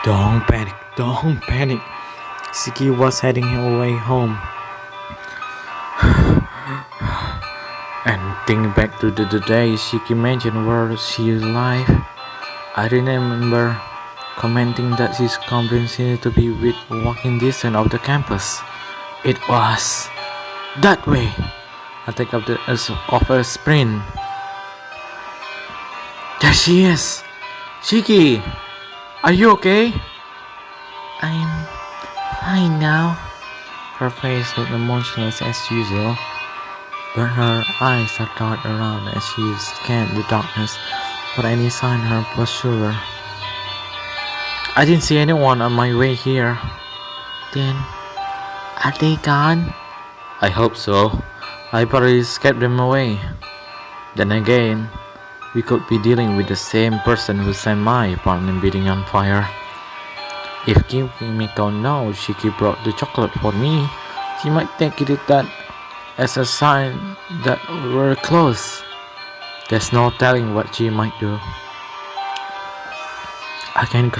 Don't panic, don't panic. Siki was heading away home and thinking back to the day Shiki mentioned where she live. I remember commenting that she's convinced to be within walking distance of the campus. It was that way. I take up of a sprint. There she is. Shiki, are you okay? I'm fine now. Her face looked emotionless as usual, but her eyes are dark around as she scanned the darkness for any sign of her pursuer. I didn't see anyone on my way here. Then, are they gone? I hope so. I probably scared them away. Then again, we could be dealing with the same person who sent my apartment building on fire. If Kimiko knows Shiki brought the chocolate for me, she might take that as a sign that we're close. There's no telling what she might do. I can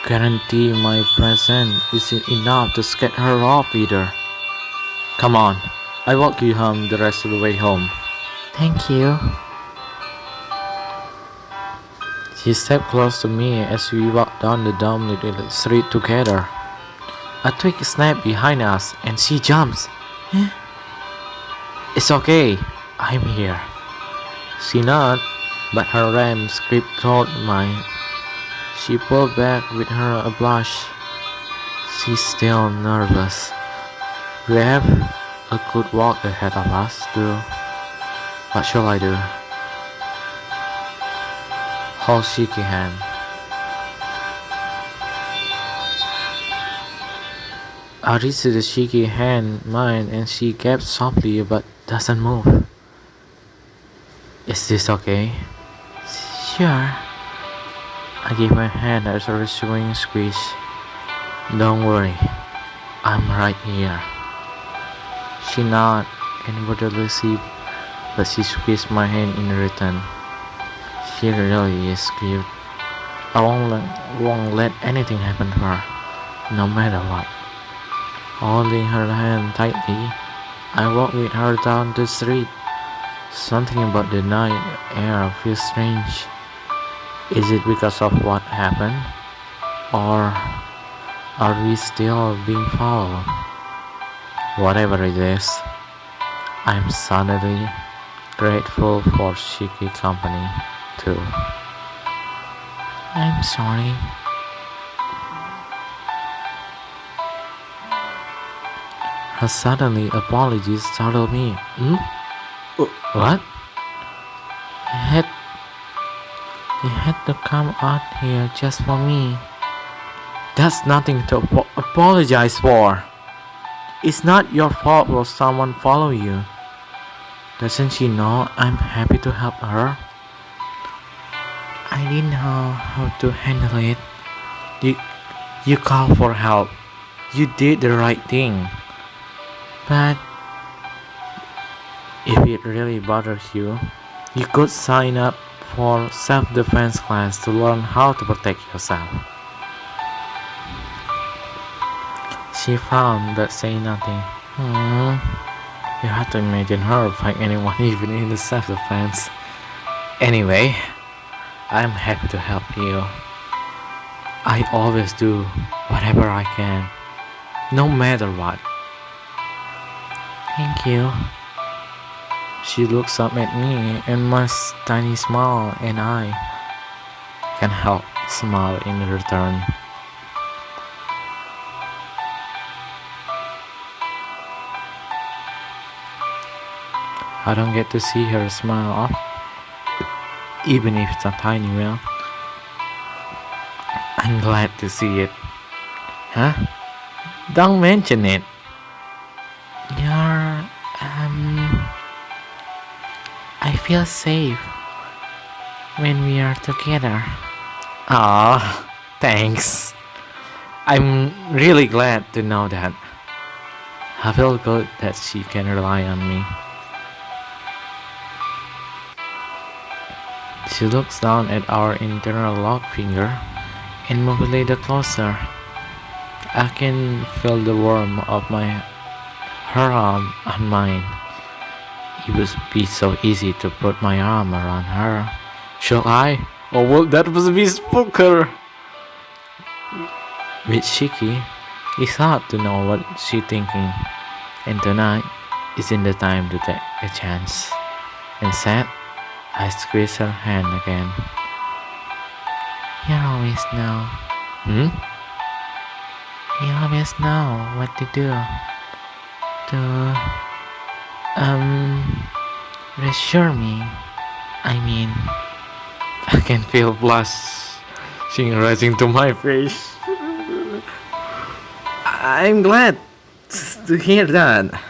guarantee my presence isn't enough to scare her off either. Come on, I walk you home the rest of the way home. Thank you. She stepped close to me as we walked down the dim-lit street together. A twig snapped behind us and she jumps. Eh? It's okay, I'm here. She nodded, but her ram's grip told mine. She pulled back with her a blush. She's still nervous. We have a good walk ahead of us too. What shall I do? Hold Shiki hand. I reach the Shiki hand mine and she gaps softly but doesn't move. Is this okay? Sure. I give my hand a reassuring squeeze. Don't worry, I'm right here. She nodded and wordlessly see, but she squeezed my hand in return. She really is cute. I won't let anything happen to her, no matter what. Holding her hand tightly, I walk with her down the street. Something about the night air feels strange. Is it because of what happened? Or are we still being followed? Whatever it is, I'm suddenly grateful for Shiki company too. I'm sorry. Her suddenly apologies startled me. What? You had to come out here just for me. That's nothing to apologize for. It's not your fault for someone follow you. Doesn't she know I'm happy to help her? I didn't know how to handle it. You called for help. You did the right thing. But if it really bothers you, you could sign up for self-defense class to learn how to protect yourself. She frowned but said nothing. You have to imagine her fight anyone even in the self-defense. Anyway, I'm happy to help you. I always do whatever I can, no matter what. Thank you. She looks up at me and my tiny smile, and I can help smile in return. I don't get to see her smile off, even if it's a tiny one. I'm glad to see it. Huh? Don't mention it. I feel safe when we are together. Ah, thanks. I'm really glad to know that. I feel good that she can rely on me. She looks down at our interlocked finger and move a little closer. I can feel the warmth of her arm on mine. It would be so easy to put my arm around her. Shall I? Or will that was be Stalker? With Shiki, it's hard to know what she's thinking, and tonight isn't the time to take a chance. Instead, I squeeze her hand again. You always know. Hmm? You always know what to do. To, reassure me. I mean, I can feel blushing rising to my face. I'm glad to hear that.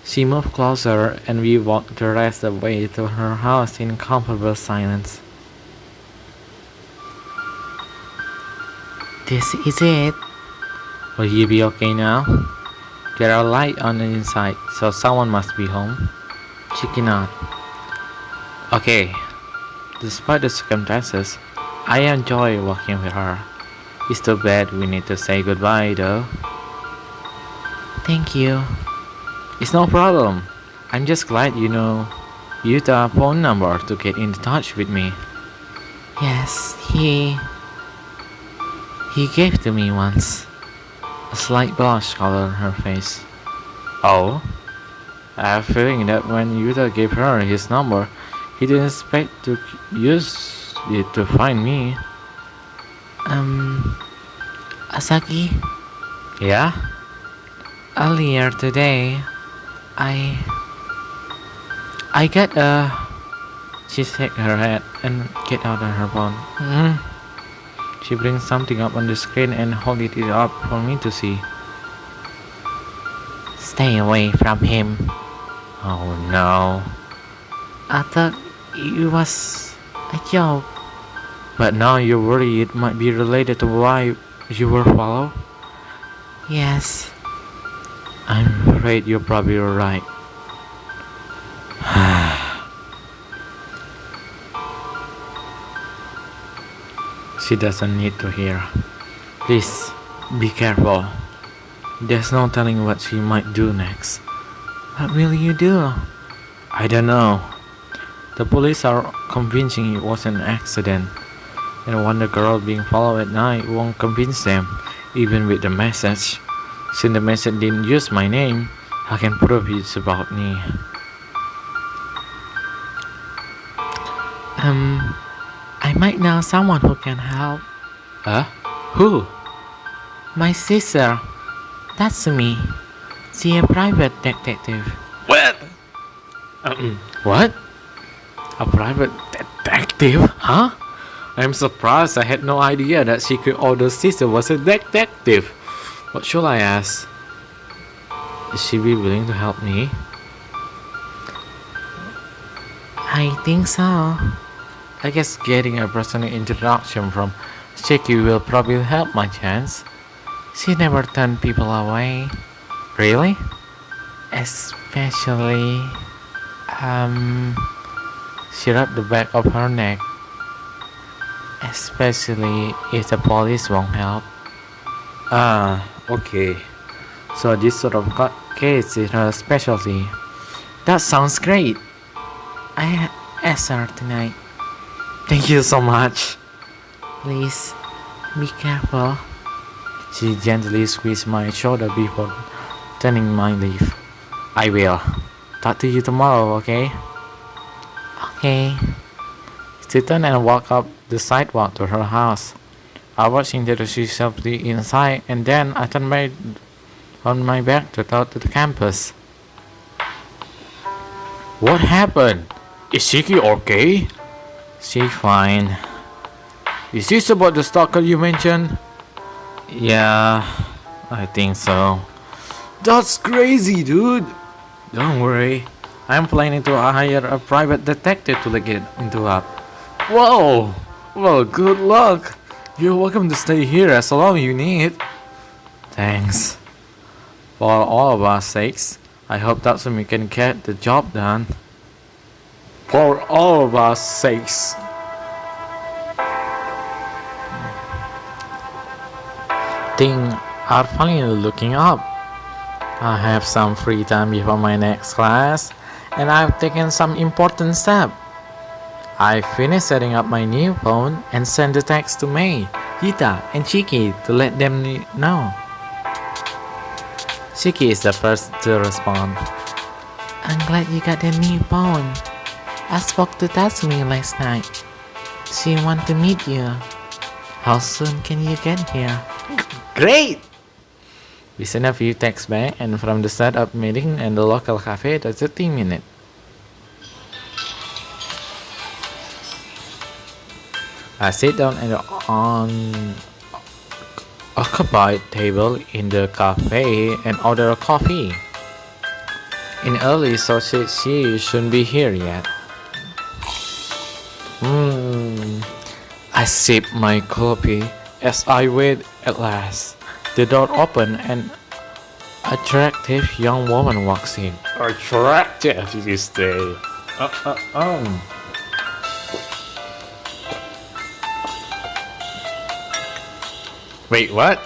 She moved closer and we walked the rest of the way to her house in comfortable silence. This is it. Will you be okay now? There are lights on the inside, so someone must be home. She cannot. Okay. Despite the circumstances, I enjoy walking with her. It's too bad we need to say goodbye though. Thank you. It's no problem. I'm just glad you used a phone number to get in touch with me. Yes, he gave to me once. A slight blush colored her face. Oh? I have a feeling that when Yuta gave her his number, he didn't expect to use it to find me. Asaki? Yeah? Earlier today, I got a... She shook her head and get out of her phone. She brings something up on the screen and hold it up for me to see. Stay away from him. Oh no. I thought it was a joke. But now you're worried it might be related to why you were followed? Yes. I'm afraid you're probably right. She doesn't need to hear. Please, be careful. There's no telling what she might do next. What will you do? I don't know. The police are convincing it was an accident. And one the girl being followed at night won't convince them, even with the message. Since the message didn't use my name, I can prove it's about me. I might know someone who can help. Huh? Who? My sister. That's me. She's a private detective. What? What? A private detective? Huh? I'm surprised. I had no idea that secret older sister was a detective. What should I ask? Is she be willing to help me? I think so. I guess getting a personal introduction from Shiki will probably help my chance. She never turned people away. Really? Especially... She rubbed the back of her neck. Especially if the police won't help. Ah, okay. So this sort of case is her specialty. That sounds great. I asked her tonight. Thank you so much. Please, be careful. She gently squeezed my shoulder before turning my leaf. I will. Talk to you tomorrow, okay? Okay. She turned and walked up the sidewalk to her house. I watched until she safely inside, and then I turned on my back to go to the campus. What happened? Is Shiki okay? She's fine. Is this about the stalker you mentioned? Yeah, I think so. That's crazy, dude. Don't worry. I'm planning to hire a private detective to look it into up. Whoa! Well, good luck. You're welcome to stay here as long as you need. Thanks. For all of our sakes, I hope that's when we can get the job done. For all of our sakes. Things are finally looking up. I have some free time before my next class, and I've taken some important steps. I finished setting up my new phone and sent a text to May, Hita, and Chiki to let them know. Chiki is the first to respond. I'm glad you got a new phone. I spoke to Tatsumi last night. She wants to meet you. How soon can you get here? Great! We sent a few texts back, and from the setup meeting in the local cafe to 30 minutes. I sit down on occupied table in the cafe and order a coffee. In early, so she shouldn't be here yet. I sip my coffee as I wait at last. The door opened and attractive young woman walks in. Attractive, you say? Wait, what?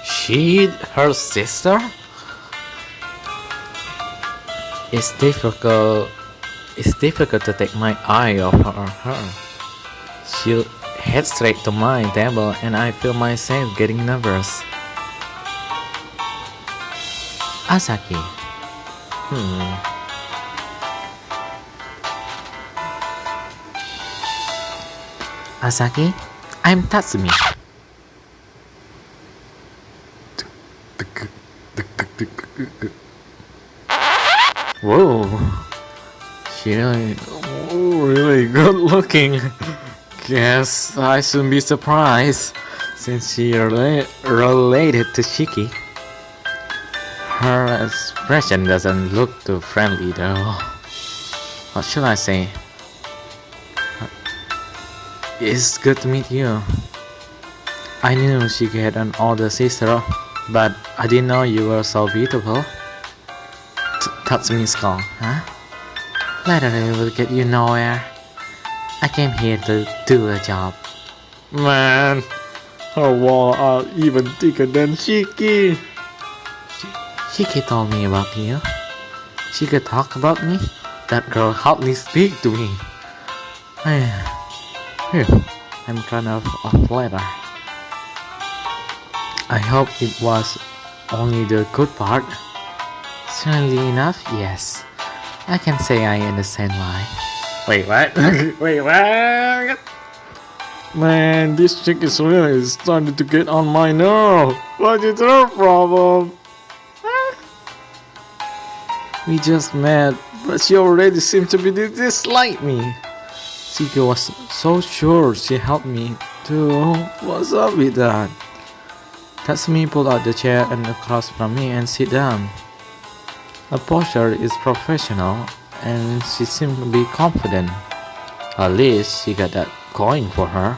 She her sister? It's difficult. It's difficult to take my eye off her. She heads straight to my table, and I feel myself getting nervous. Asaki. Asaki, I'm Tatsumi. Whoa, she really good looking. Guess I shouldn't be surprised since she related to Shiki. Her expression doesn't look too friendly though. What should I say? It's good to meet you. I knew Shiki had an older sister, but I didn't know you were so beautiful. Tatsumi's call, huh? Later will get you nowhere. I came here to do a job. Man, her walls are even thicker than Shiki. Shiki told me about you. She could talk about me. That girl hardly speak to me. I'm kind of flattered. I hope it was only the good part. Strangely enough, yes. I can say I understand why. Wait, what? Wait, what? Man, this chick is really starting to get on my nerve. What is her problem? We just met, but she already seemed to be dislike me. Shiki was so sure she helped me too. What's up with that? Tatsumi pulled out the chair and across from me and sit down. Her posture is professional, and she seemed to be confident. At least she got that going for her.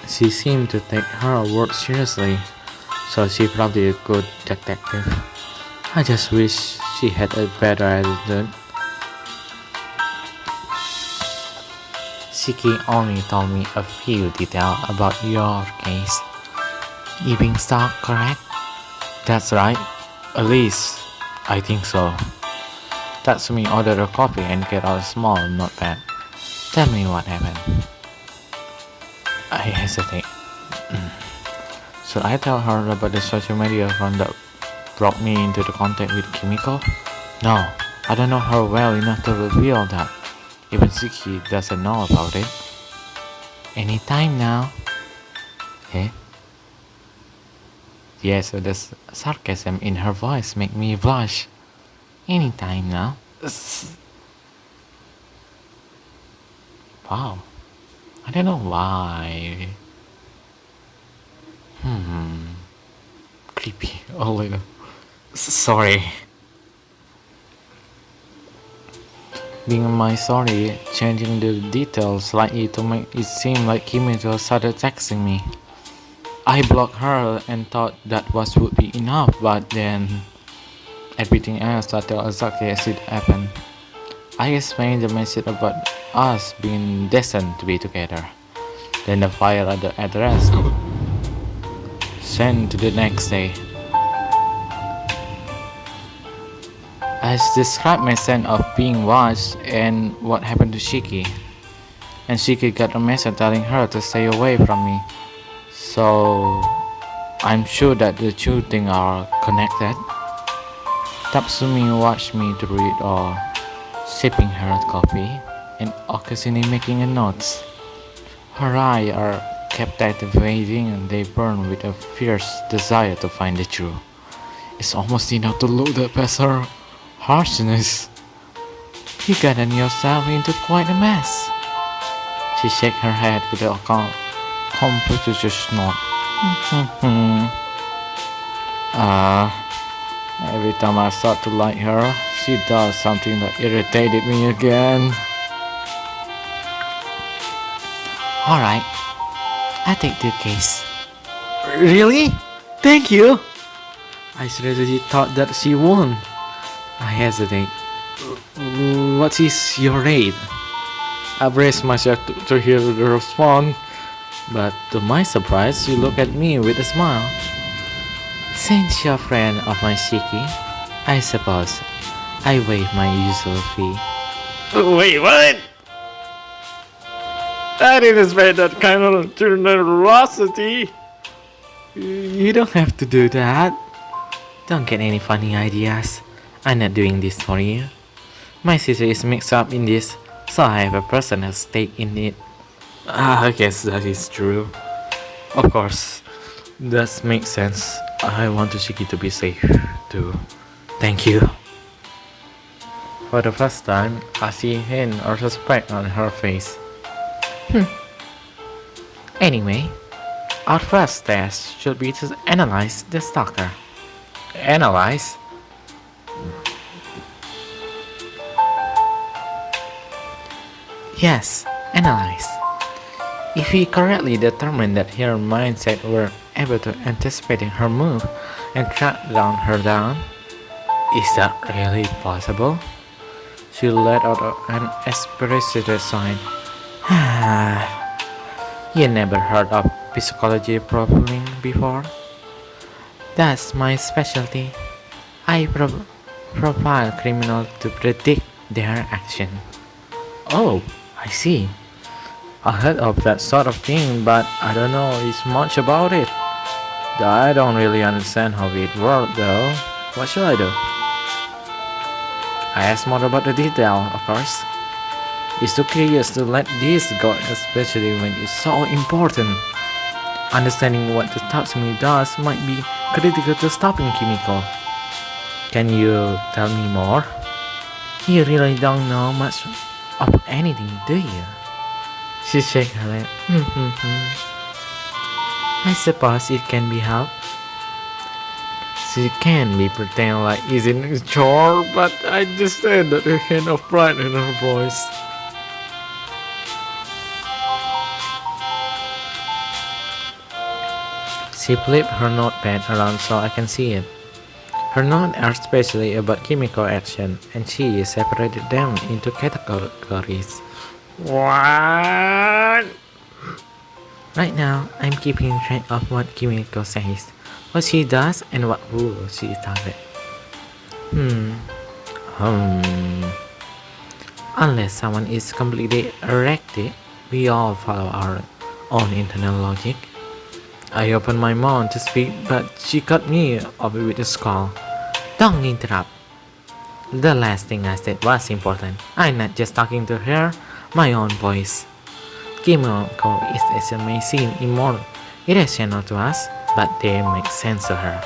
She seemed to take her work seriously, so she probably a good detective. I just wish she had a better attitude. Shiki only told me a few details about your case. You being stalked, correct? That's right. At least, I think so. Tatsumi ordered a coffee and get out a small notepad. Tell me what happened. I hesitate. Should I tell her about the social media account that brought me into the contact with Kimiko? No, I don't know her well enough to reveal that. Even Shiki doesn't know about it. Anytime now. Eh? Yes, the sarcasm in her voice make me blush. Anytime now. Wow. I don't know why. Creepy a little. Sorry. Being my sorry, changing the details slightly to make it seem like Kimiko started texting me. I blocked her and thought that would be enough, but then everything else started exactly as it happened. I explained the message about us being destined to be together. Then the file at the address sent to the next day. I described my sense of being watched and what happened to Shiki. And Shiki got a message telling her to stay away from me. So I'm sure that the two things are connected. Tatsumi watched me to read or sipping her coffee and occasionally making a notes. Her eyes are captivating and they burn with a fierce desire to find the truth. It's almost enough to look at past her harshness. You gotten yourself into quite a mess. She shook her head with a composed nod. Every time I start to like her, she does something that irritated me again. Alright, I take the case. Really? Thank you! I seriously thought that she won. I hesitate. What is your rate? I braced myself to hear the response, but to my surprise, she looked at me with a smile. Since you're a friend of my Shiki, I suppose I waive my usual fee. Wait, what? I didn't expect that kind of generosity. You don't have to do that. Don't get any funny ideas. I'm not doing this for you. My sister is mixed up in this, so I have a personal stake in it. I guess that is true. Of course, that makes sense. I want Shiki to be safe, too. Thank you. For the first time, I see hint or suspect on her face. Anyway, our first task should be to analyze the stalker. Analyze? Yes, analyze. If we correctly determine that her mindset were able to anticipate her move and track her down, is that really possible? She let out an expressive sign. You never heard of psychology profiling before? That's my specialty. I profile criminals to predict their action. Oh, I see. I heard of that sort of thing, but I don't know much about it. I don't really understand how it works though. What should I do? I asked more about the detail, of course. It's too curious to let this go, especially when it's so important. Understanding what the Tatsumi does might be critical to stopping Kimiko. Can you tell me more? You really don't know much of anything, do you? She shook her head. I suppose it can be helped. She can be pretend like it's in a chore, but I understand that the hint of pride in her voice. She flipped her notepad around so I can see it. Her notes are especially about chemical action, and she separated them into categories. What? Right now, I'm keeping track of what Kimiko says, what she does, and who she targets. Unless someone is completely erratic, we all follow our own internal logic. I opened my mouth to speak, but she cut me off with a scowl. Don't interrupt. The last thing I said was important. I'm not just talking to her, my own voice. Kimiko is, as it may seem, irrational to us, but they make sense to her.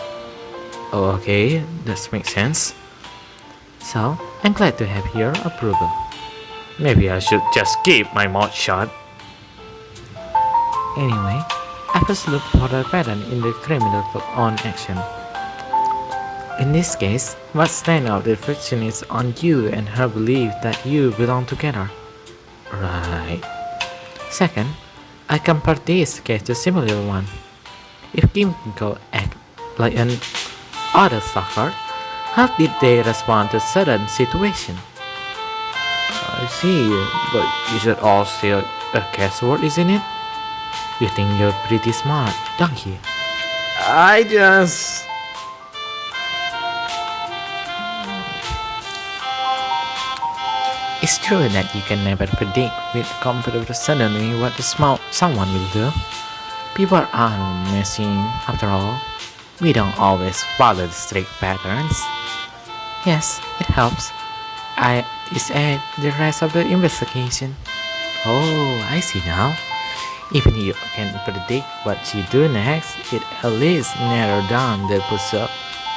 Oh, okay, that makes sense. So, I'm glad to have your approval. Maybe I should just keep my mouth shut. Anyway, I first look for a pattern in the criminal own action. In this case, what stands out the friction is on you and her belief that you belong together. Right. Second, I compare this case to a similar one. If Kimiko act like an other stalker, how did they respond to certain situation? I see, but is it all still a guesswork, isn't it? You think you're pretty smart, don't you? I just. It's true that you can never predict with computer suddenly what someone will do. People are messing after all. We don't always follow the strict patterns. Yes, it helps. I is add the rest of the investigation. Oh, I see now. Even you can predict what you do next, it at least narrow down the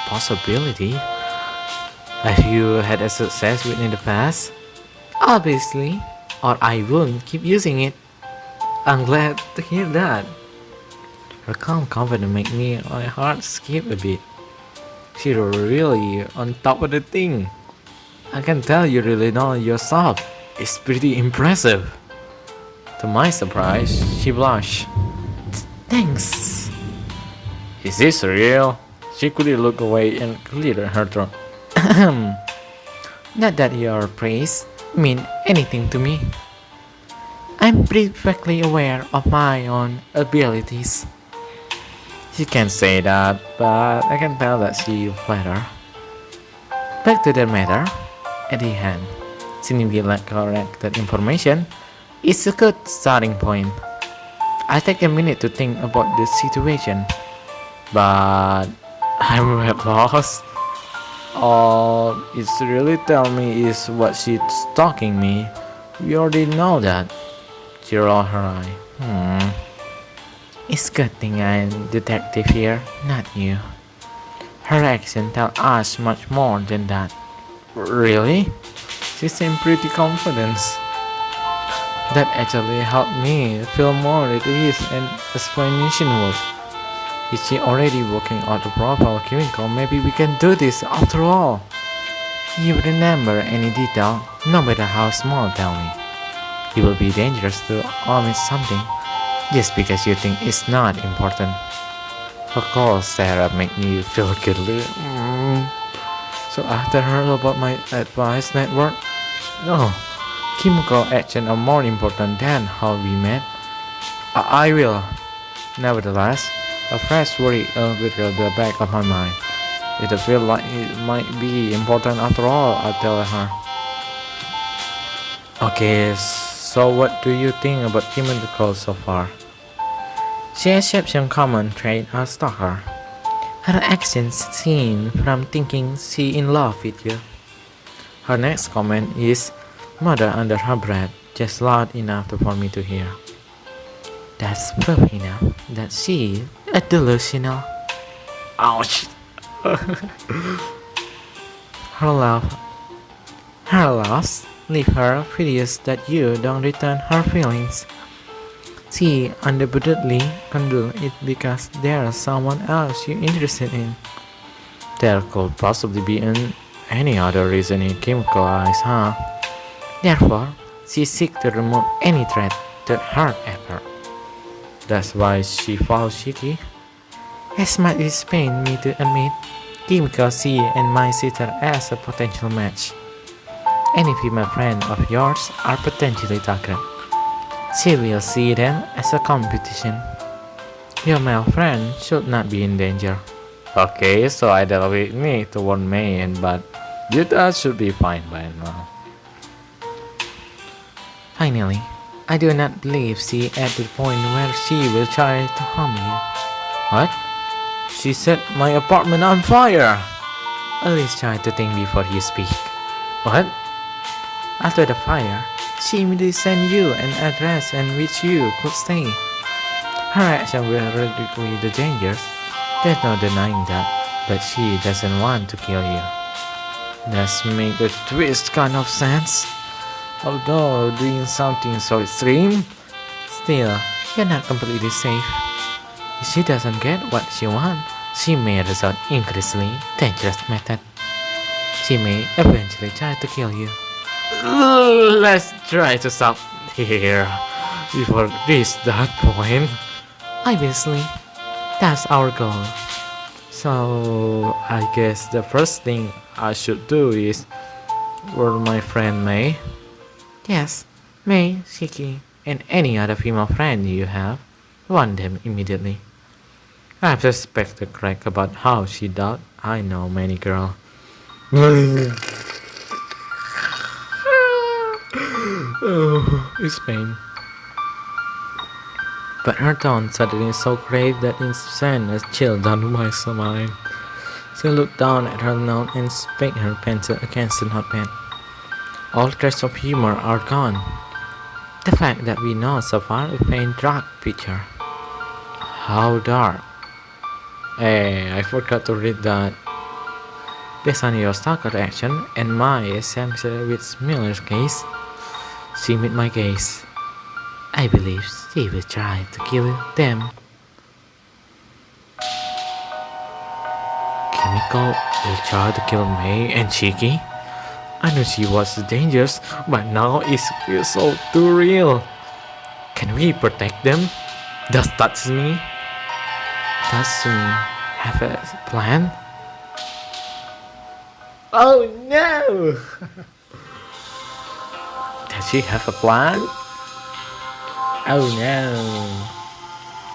possibility. Have you had a success within the past? Obviously, or I wouldn't keep using it. I'm glad to hear that. Her calm confidence make my heart skip a bit. She's really on top of the thing. I can tell you really know yourself. It's pretty impressive. To my surprise, she blushed. Thanks. Is this real? She could look away and clear her throat. Not that your praise mean anything to me. I'm perfectly aware of my own abilities. She can say that, but I can tell that she flatter. Back to the matter. At the end, since we lack correct information, it's a good starting point. I take a minute to think about the situation, but I'm at loss. All it's really tell me is what she's stalking me. We already know that. She rolled her eye. it's good thing I'm detective here, not you. Her action tell us much more than that. Really? She seemed pretty confident. That actually helped me feel more at ease and explanation work. Is she already working out the proper chemical? Maybe we can do this after all. You remember any detail, no matter how small, tell me. It will be dangerous to omit something just because you think it's not important. Of course, Sarah make me feel guilty. So after heard about my advice network? No, chemical action are more important than how we met. I will. Nevertheless, a fresh worry with the back of my mind. It feels like it might be important after all, I tell her. Okay, so what do you think about chemical so far? She accepts some common trait as Stalker. Her actions seem from thinking she in love with you. Her next comment is murder under her breath, just loud enough for me to hear. That's proof enough that she is delusional. Ouch! Her laughs leave her furious that you don't return her feelings. She undoubtedly can do it because there's someone else you're interested in. There could possibly be any other reason in chemical eyes, huh? Therefore, she seeks to remove any threat that hurt her. That's why she follows Shiki. As much as it pains me to admit, chemical see and my sister as a potential match. Any female friend of yours are potentially target. She will see them as a competition. Your male friend should not be in danger. Okay, so I dealt with me to one man, but Yuta should be fine by now. Finally, I do not believe she at the point where she will try to harm you. What? She set my apartment on fire! Always try to think before you speak. What? After the fire, she immediately sent you an address in which you could stay. Her actions were radically dangerous. There's no denying that, but she doesn't want to kill you. Does make a twist kind of sense. Although doing something so extreme, Still, you're not completely safe. If she doesn't get what she wants, she may resort increasingly dangerous method. She may eventually try to kill you. let's try to stop here before reach that point. Obviously, that's our goal. So I guess the first thing I should do is warn my friend May. Yes, May, Shiki, and any other female friend you have. warn them immediately. I have suspected Craig about how she thought I know many girls. Oh, it's pain. But her tone suddenly so grave that it sent a chill down my spine. She looked down at her note and spat her pencil against the notepad. All trace of humor are gone. The fact that we know so far is paint dark picture. How dark? Hey, I forgot to read that. Based on your Stalker action and my assumption with Miller's case, she met my case. I believe she will try to kill them. Kimiko will try to kill May and Shiki. I knew she was dangerous, but now it feels so too real. Can we protect them? Does Tatsumi have a plan? Oh no! Does she have a plan? Oh no!